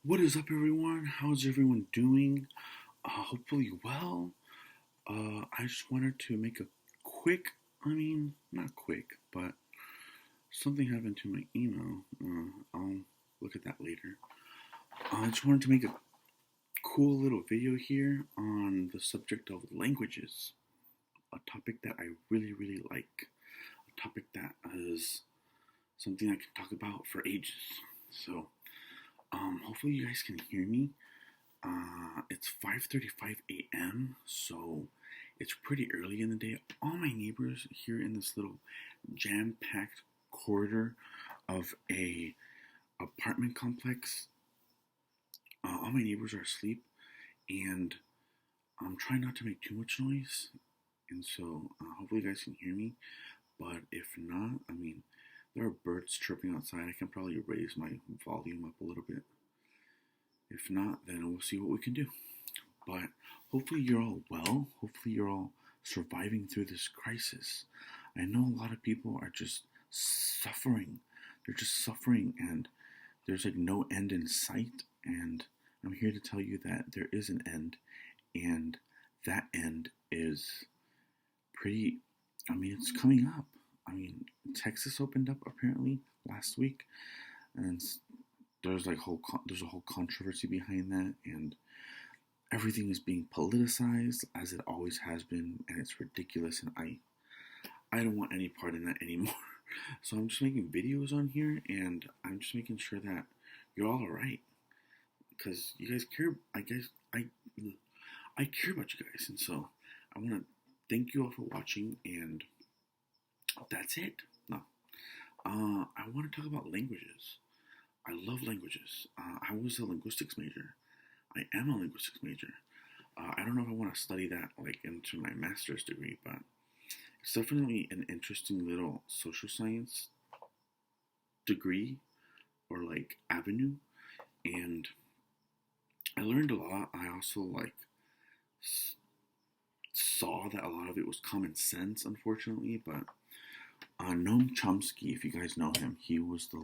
What is up, everyone? How's everyone doing? Hopefully, well. I just wanted to make a quick, not quick, but something happened to my email. I'll look at that later. I just wanted to make a cool little video here on the subject of languages, a topic that I really, really like, a topic that is something I can talk about for ages. So, hopefully, you guys can hear me. It's 5:35 a.m., so it's pretty early in the day. All my neighbors here in this little jam-packed corridor of a apartment complex, all my neighbors are asleep, and I'm trying not to make too much noise, and so hopefully you guys can hear me. But if not, there are birds chirping outside. I can probably raise my volume up a little bit. If not, then we'll see what we can do. But hopefully you're all well. Hopefully you're all surviving through this crisis. I know a lot of people are just suffering. They're just suffering, and there's like no end in sight. And I'm here to tell you that there is an end, and that end is pretty, it's coming up. Texas opened up apparently last week, and there's a whole controversy behind that, and everything is being politicized as it always has been, and it's ridiculous, and I don't want any part in that anymore. So I'm just making videos on here, and I'm just making sure that you're all alright, because you guys care. I care about you guys, and so I want to thank you all for watching, and that's it. No, I want to talk about languages. I love languages. I was a linguistics major. I am a linguistics major. I don't know if I want to study that like into my master's degree, but it's definitely an interesting little social science degree or like avenue, and I learned a lot. I also saw that a lot of it was common sense, unfortunately. But Noam Chomsky, if you guys know him, he was the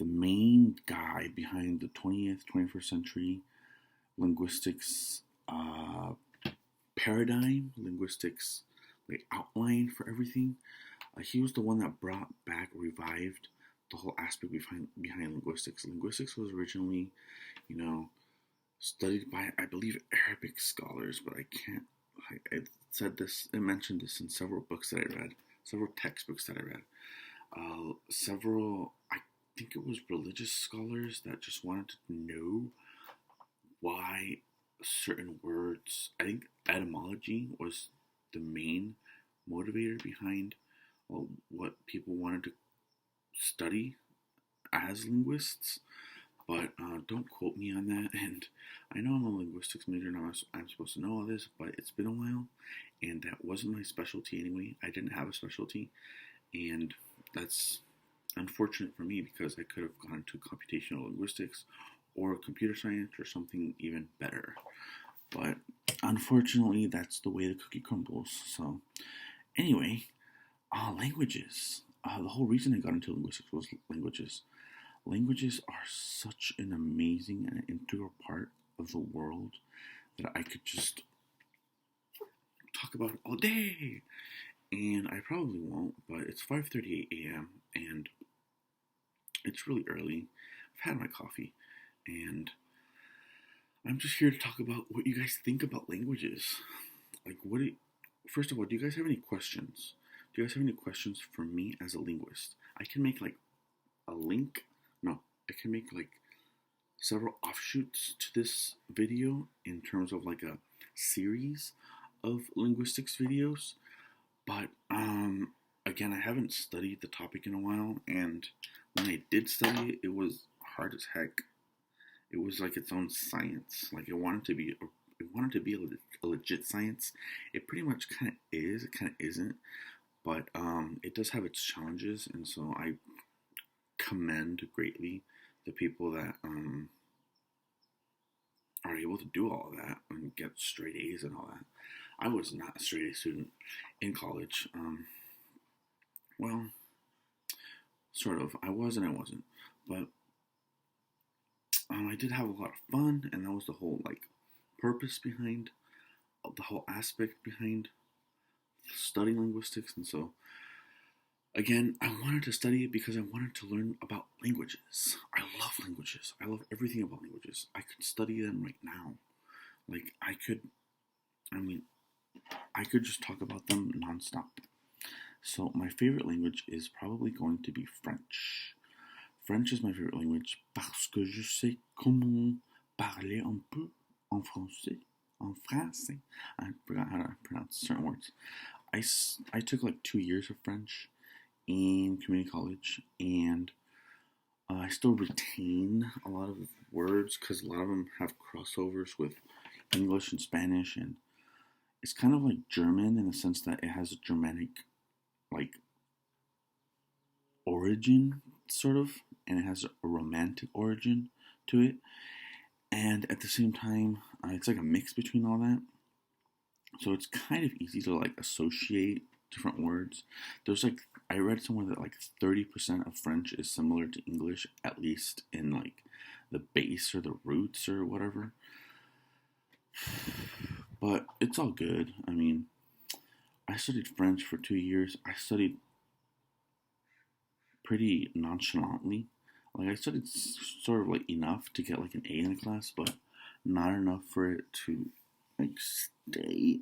main guy behind the 20th, 21st century linguistics paradigm, linguistics like outline for everything. He was the one that revived the whole aspect behind linguistics. Linguistics was originally, studied by, I believe, Arabic scholars, but I can't. I mentioned this in several books that I read, several textbooks that I read. I think it was religious scholars that just wanted to know why certain words. I think etymology was the main motivator behind what people wanted to study as linguists. But don't quote me on that. And I know I'm a linguistics major now. I'm supposed to know all this, but it's been a while, and that wasn't my specialty anyway. I didn't have a specialty, and that's unfortunate for me because I could have gone to computational linguistics or computer science or something even better. But unfortunately, that's the way the cookie crumbles. So, anyway, languages. The whole reason I got into linguistics was languages. Languages are such an amazing and integral part of the world that I could just talk about it all day. And I probably won't, but it's 5:38 a.m. and it's really early. I've had my coffee, and I'm just here to talk about what you guys think about languages. First of all, do you guys have any questions? Do you guys have any questions for me as a linguist? I can make like a link. No, I can make like several offshoots to this video in terms of like a series of linguistics videos. But again, I haven't studied the topic in a while, and when I did study it, it was hard as heck. It was like its own science. Like it wanted to be a legit science. It pretty much kind of is. It kind of isn't, but it does have its challenges, and so I commend greatly the people that are able to do all of that and get straight A's and all that. I was not a straight A student in college. Well, sort of. I was and I wasn't. But did have a lot of fun, and that was the whole like purpose behind the whole aspect behind studying linguistics. And so again, I wanted to study it because I wanted to learn about languages. I love languages. I love everything about languages. I could study them right now. Like I mean, I could just talk about them nonstop. So my favorite language is probably going to be French. French is my favorite language parce que je sais comment parler un peu en français. En français. I forgot how to pronounce certain words. I took like 2 years of French in community college, and I still retain a lot of words because a lot of them have crossovers with English and Spanish, and it's kind of like German in the sense that it has a Germanic like origin, sort of, and it has a romantic origin to it, and at the same time, it's like a mix between all that. So it's kind of easy to like associate different words. There's like I read somewhere that like 30% of French is similar to English, at least in like the base or the roots or whatever. But it's all good. I mean, I studied French for 2 years. I studied pretty nonchalantly. Like I studied sort of like enough to get like an A in the class, but not enough for it to like stay.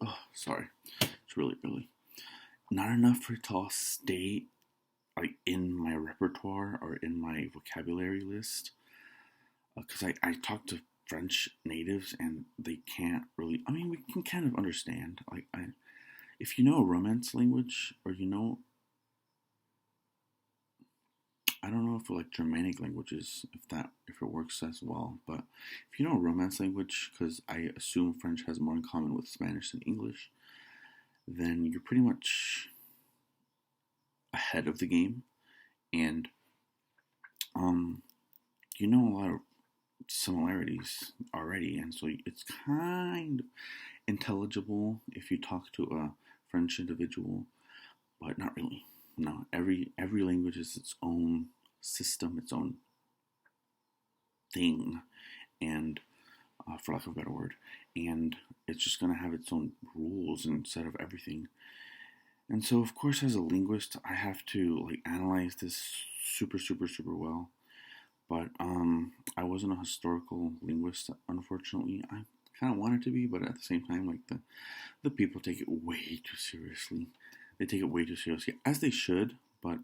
Oh, sorry, it's really early. Not enough for it to all stay like in my repertoire or in my vocabulary list. Because I talk to French natives and they can't really. I mean, we can kind of understand. Like, if you know a Romance language, or you know, I don't know if like Germanic languages, if it works as well. But if you know a Romance language, because I assume French has more in common with Spanish than English, then you're pretty much ahead of the game, and you know a lot of similarities already, and so it's kind of intelligible if you talk to a French individual, but not really. No, every language is its own system, its own thing, and for lack of a better word, and it's just gonna have its own rules instead of everything. And so, of course, as a linguist, I have to like analyze this super, super, super well. But I wasn't a historical linguist, unfortunately. I kind of wanted to be, but at the same time, like the people take it way too seriously. They take it way too seriously, as they should. But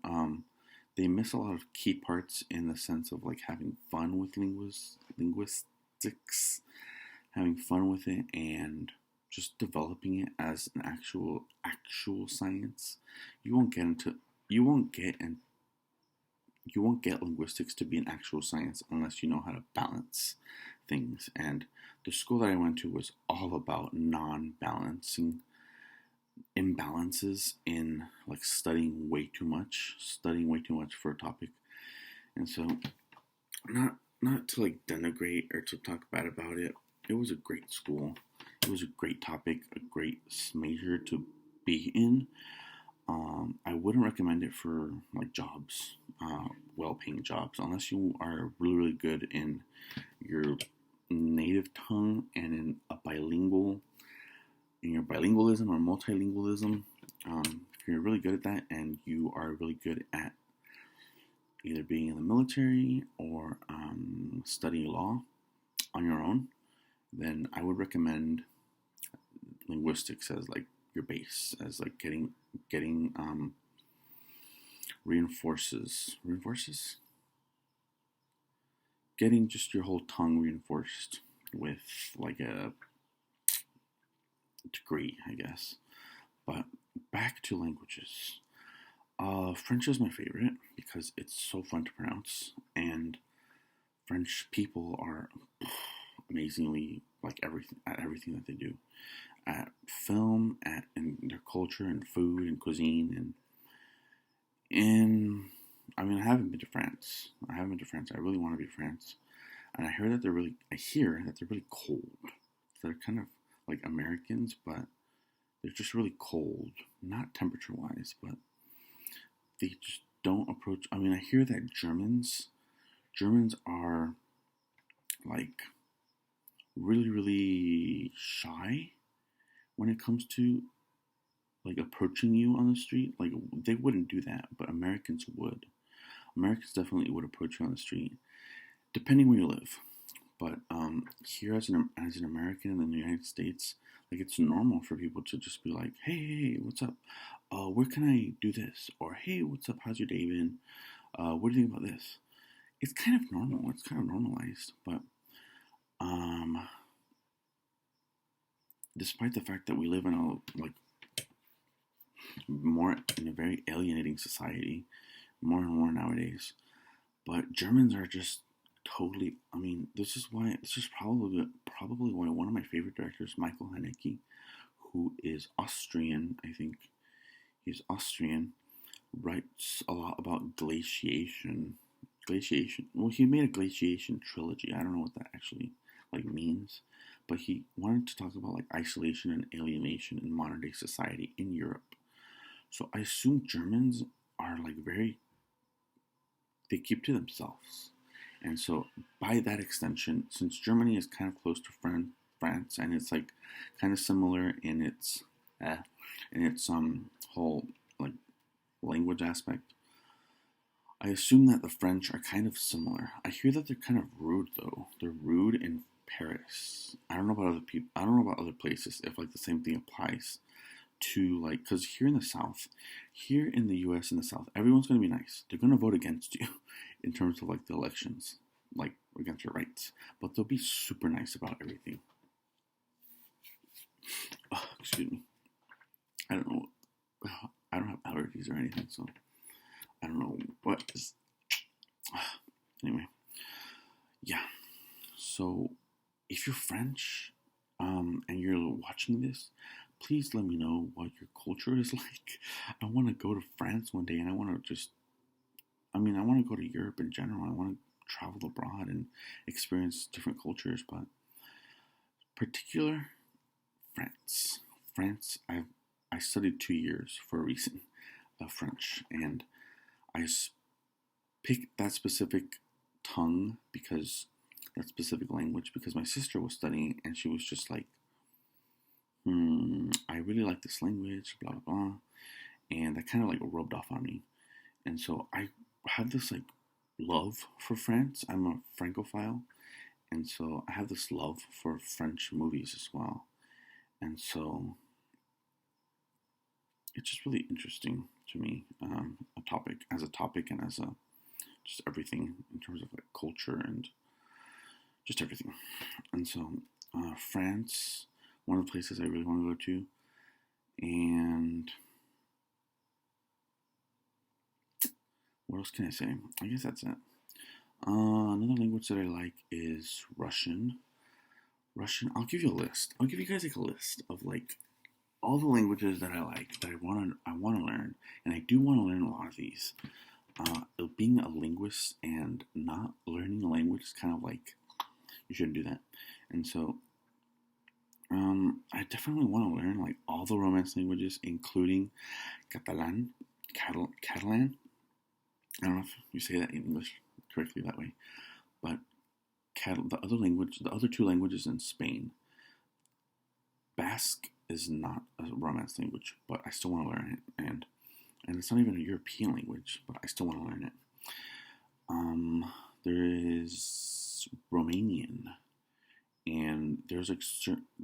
they miss a lot of key parts in the sense of like having fun with linguistics, having fun with it, and just developing it as an actual science. You won't get into you won't get and you won't get linguistics to be an actual science unless you know how to balance things. And the school that I went to was all about non-balancing imbalances in like studying way too much for a topic. And so not to like denigrate or to talk bad about it. It was a great school. It was a great topic, a great major to be in. I wouldn't recommend it for like jobs, well-paying jobs, unless you are really, really good in your native tongue and in your bilingualism or multilingualism. If you're really good at that and you are really good at either being in the military or studying law on your own, then I would recommend linguistics as like your base, as like getting reinforces getting just your whole tongue reinforced with like a degree, I guess. But back to languages. French is my favorite because it's so fun to pronounce, and French people are amazingly like everything that they do, at film, at in their culture and food and cuisine, and I mean I haven't been to France. I really want to be to France, and I hear that they're really cold. They're kind of like Americans, but they're just really cold, not temperature wise, but they just don't approach. I mean, I hear that Germans Germans are like really, really shy when it comes to like approaching you on the street. Like they wouldn't do that, but Americans would. Americans definitely would approach you on the street, depending where you live. But here, as an American in the United States, like it's normal for people to just be like, "Hey, hey, what's up? Where can I do this?" Or "Hey, what's up? How's your day been? What do you think about this?" It's kind of normal. It's kind of normalized. But um, despite the fact that we live in a like more in a very alienating society, more and more nowadays. But Germans are just totally. I mean, this is probably why one of my favorite directors, Michael Haneke, who is Austrian, I think he's Austrian, writes a lot about glaciation. Glaciation. Well, he made a glaciation trilogy. I don't know what that actually like means, but he wanted to talk about like isolation and alienation in modern day society in Europe. So I assume Germans are like very, they keep to themselves. And so by that extension, since Germany is kind of close to France and it's like kind of similar uh, in its whole like language aspect, I assume that the French are kind of similar. I hear that they're kind of rude though. They're rude in Paris. I don't know about other people. I don't know about other places if like the same thing applies to like because here in the U.S. in the South, everyone's gonna be nice. They're gonna vote against you in terms of like the elections, like against your rights, but they'll be super nice about everything. Oh, excuse me. I don't know. I don't have allergies or anything, so I don't know what is. Anyway, yeah. So if you're French, and you're watching this, please let me know what your culture is like. I want to go to France one day, and I want to just. I mean, I want to go to Europe in general. I want to travel abroad and experience different cultures, but particular France. France. I studied 2 years for a reason of French, and I picked that specific tongue because that specific language because my sister was studying, and she was just like, I really like this language, blah blah blah, and that kind of like rubbed off on me, and so I have this like love for France. I'm a Francophile, and so I have this love for French movies as well, and so it's just really interesting to me, a topic and as a just everything in terms of like culture and just everything, and so France, one of the places I really want to go to, and what else can I say? I guess that's it. Another language that I like is Russian. Russian. I'll give you a list. I'll give you guys like a list of like all the languages that I like that I want to learn, and I do want to learn a lot of these. Being a linguist and not learning a language is kind of like you shouldn't do that, and so I definitely want to learn like all the Romance languages, including Catalan. I don't know if you say that in English correctly that way, but the other two languages in Spain. Basque is not a Romance language, but I still want to learn it, and it's not even a European language, but I still want to learn it. There is Romanian, and there's like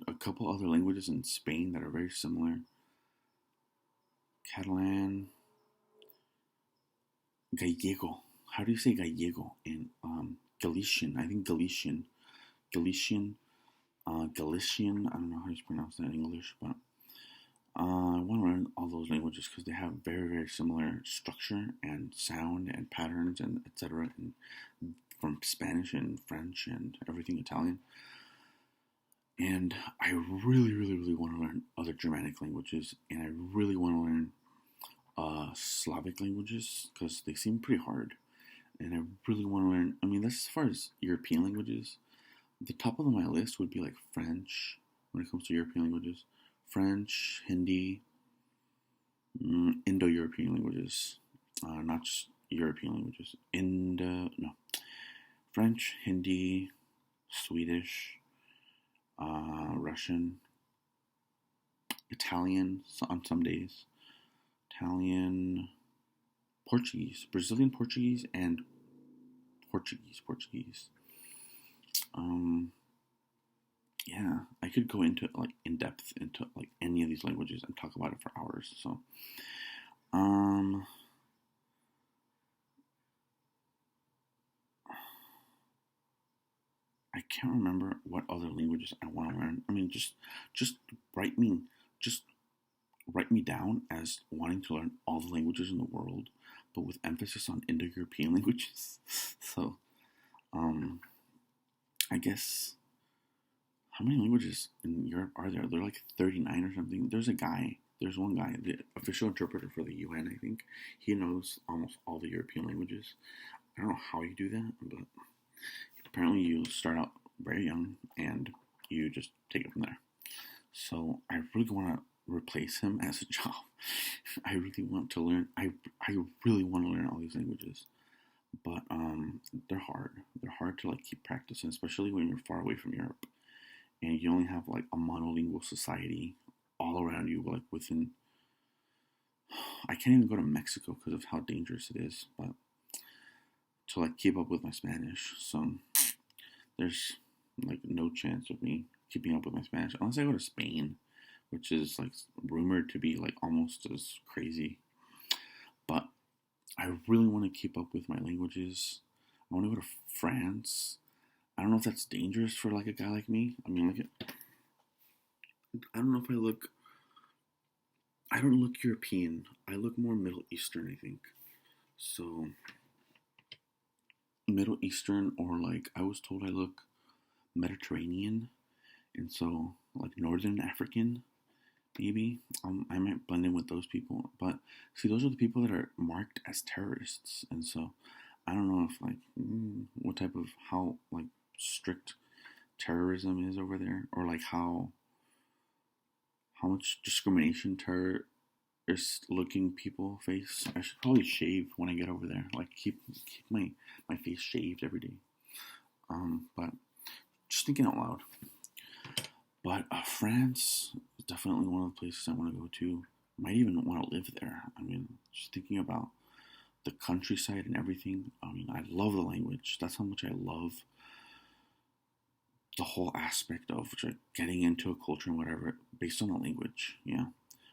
a couple other languages in Spain that are very similar. Catalan, Gallego. How do you say Gallego? In Galician, I think Galician, Galician. I don't know how you pronounce that in English, but I want to learn all those languages because they have very, very similar structure and sound and patterns and etc. From Spanish and French and everything Italian. And I really, really, really want to learn other Germanic languages, and I really want to learn Slavic languages because they seem pretty hard. And I really want to learn. I mean, that's as far as European languages. The top of my list would be like French when it comes to European languages. French, Hindi, Indo-European languages, not just European languages. French, Hindi, Swedish, Russian, Italian on some days, Italian, Portuguese, Brazilian Portuguese, and Portuguese. Um, yeah, I could go into like in depth into like any of these languages and talk about it for hours. So, um, I can't remember what other languages I want to learn. I mean, just write me, just write me down as wanting to learn all the languages in the world, but with emphasis on Indo-European languages. So, um, I guess how many languages in Europe are there? They're like 39 or something. There's one guy, the official interpreter for the UN, I think. He knows almost all the European languages. I don't know how you do that, but apparently you start out very young and you just take it from there. So I really want to replace him as a job. I really want to learn. I really want to learn all these languages, but they're hard. They're hard to like keep practicing, especially when you're far away from Europe and you only have like a monolingual society all around you. Like within, I can't even go to Mexico because of how dangerous it is. But to like keep up with my Spanish, so there's like no chance of me keeping up with my Spanish unless I go to Spain, which is like rumored to be like almost as crazy. But I really want to keep up with my languages. I want to go to France. I don't know if that's dangerous for like a guy like me. I mean, like, I don't know if I don't look European. I look more Middle Eastern, I think. So, Middle Eastern, or like I was told I look Mediterranean, and so like Northern African, maybe. I might blend in with those people, but see, those are the people that are marked as terrorists, and so I don't know if like what type of how like strict terrorism is over there, or like how much discrimination terrorist looking people face. I should probably shave when I get over there. Like keep my face shaved every day. But just thinking out loud. But France is definitely one of the places I want to go to. Might even want to live there. I mean, just thinking about the countryside and everything. I mean, I love the language. That's how much I love the whole aspect of like getting into a culture and whatever based on the language. Yeah,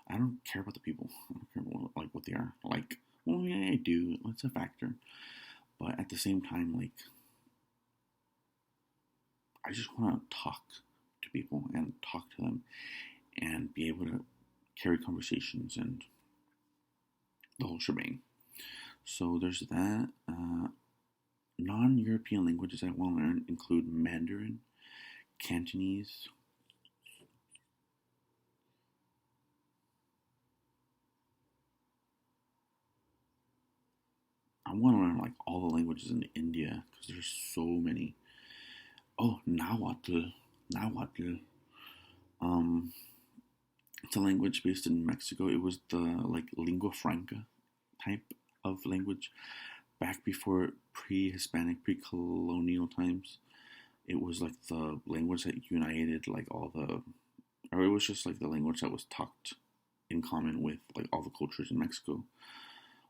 I don't care about the people. I don't care about like what they are like. Well, yeah, I do. It's a factor, but at the same time, like I just want to talk to people and talk to them and be able to carry conversations and the whole shebang. So there's that. Non-European languages I want to learn include Mandarin, Cantonese. I want to learn like all the languages in India because there's so many. Oh, Nahuatl. Nahuatl. Um, it's a language based in Mexico. It was the like lingua franca type of language back before pre-Hispanic, pre-colonial times. It was like the language that united like all the, or it was just like the language that was talked in common with like all the cultures in Mexico,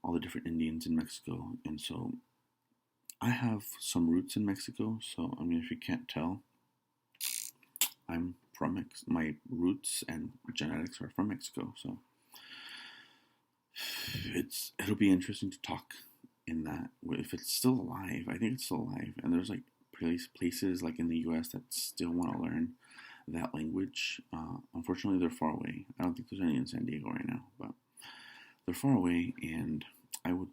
all the different Indians in Mexico. And so I have some roots in Mexico. So, I mean, if you can't tell, I'm from my roots and genetics are from Mexico. So it'll be interesting to talk in that if it's still alive. I think it's still alive, and there's like places like in the U.S. that still want to learn that language. Unfortunately, they're far away. I don't think there's any in San Diego right now, but they're far away, and I would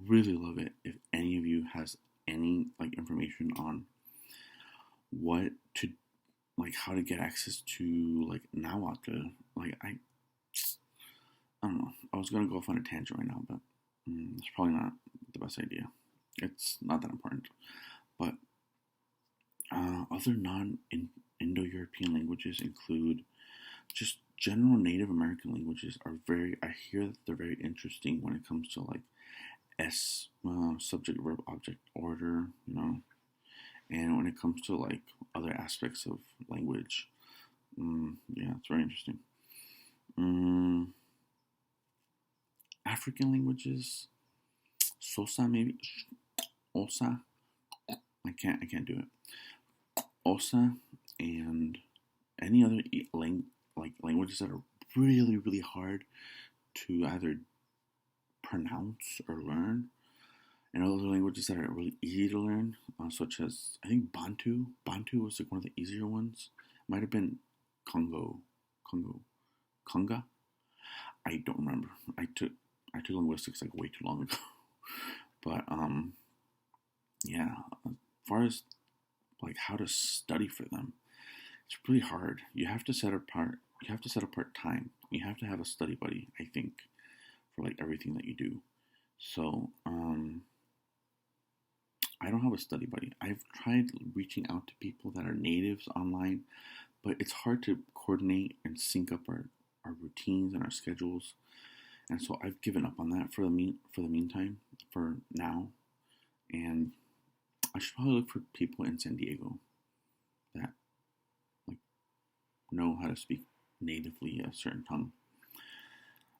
really love it if any of you has any like information on what to like how to get access to like Nahuatl. Like I don't know. I was gonna go off on a tangent right now, but it's probably not the best idea. It's not that important. But other non-Indo-European languages include just general Native American languages are very. I hear that they're very interesting when it comes to like subject verb object order. You know, And when it comes to like other aspects of language, yeah, it's very interesting. Mm, African languages, Sosa maybe, Osa. I can't do it. Osa and any other languages that are really really hard to either pronounce or learn, and other languages that are really easy to learn, such as I think Bantu. Bantu was like one of the easier ones. Might have been Congo, Conga. I don't remember. I took linguistics like way too long ago. But yeah, as far as like how to study for them, it's really hard. You have to set apart. You have to set apart time. You have to have a study buddy. I think for like everything that you do. So I don't have a study buddy. I've tried reaching out to people that are natives online, but it's hard to coordinate and sync up our routines and our schedules. And so I've given up on that for the meantime, for now. And I should probably look for people in San Diego that like know how to speak natively a certain tongue.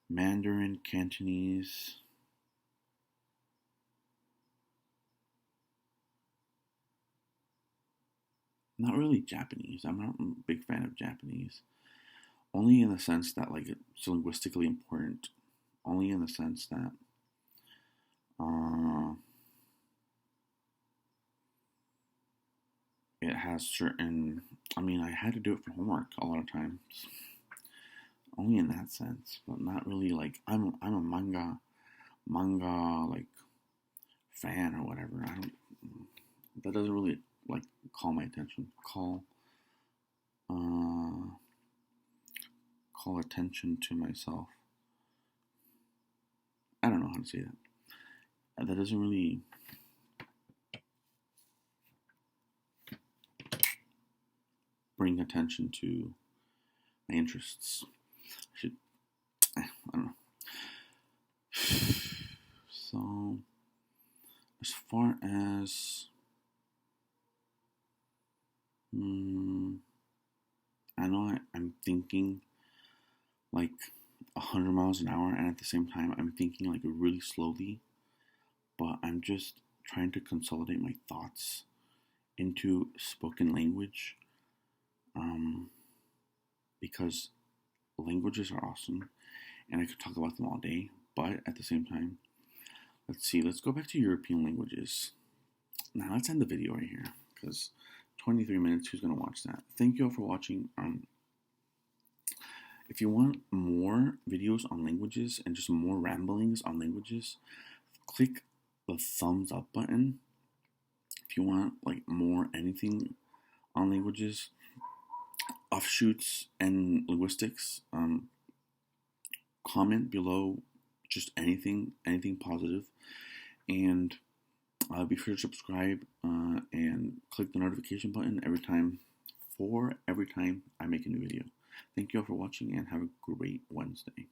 Mandarin, Cantonese. Not really Japanese. I'm not a big fan of Japanese. Only in the sense that like it's linguistically important. Only in the sense that uh, it has certain. I mean, I had to do it for homework a lot of times. Only in that sense, but not really like I'm a manga like fan or whatever. I don't. That doesn't really like call my attention. Uh, call attention to myself. I don't know how to say that. That doesn't really bring attention to my interests. I should. I don't know. So, as far as I know, I'm thinking like 100 miles an hour, and at the same time, I'm thinking like really slowly. But I'm just trying to consolidate my thoughts into spoken language, um, because languages are awesome, and I could talk about them all day. But at the same time, let's see. Let's go back to European languages. Now let's end the video right here because 23 minutes. Who's gonna watch that? Thank you all for watching. If you want more videos on languages and just more ramblings on languages, click the thumbs up button. If you want like more anything on languages, offshoots and linguistics, comment below just anything positive, and be sure to subscribe and click the notification button every time I make a new video. Thank you all for watching and have a great Wednesday.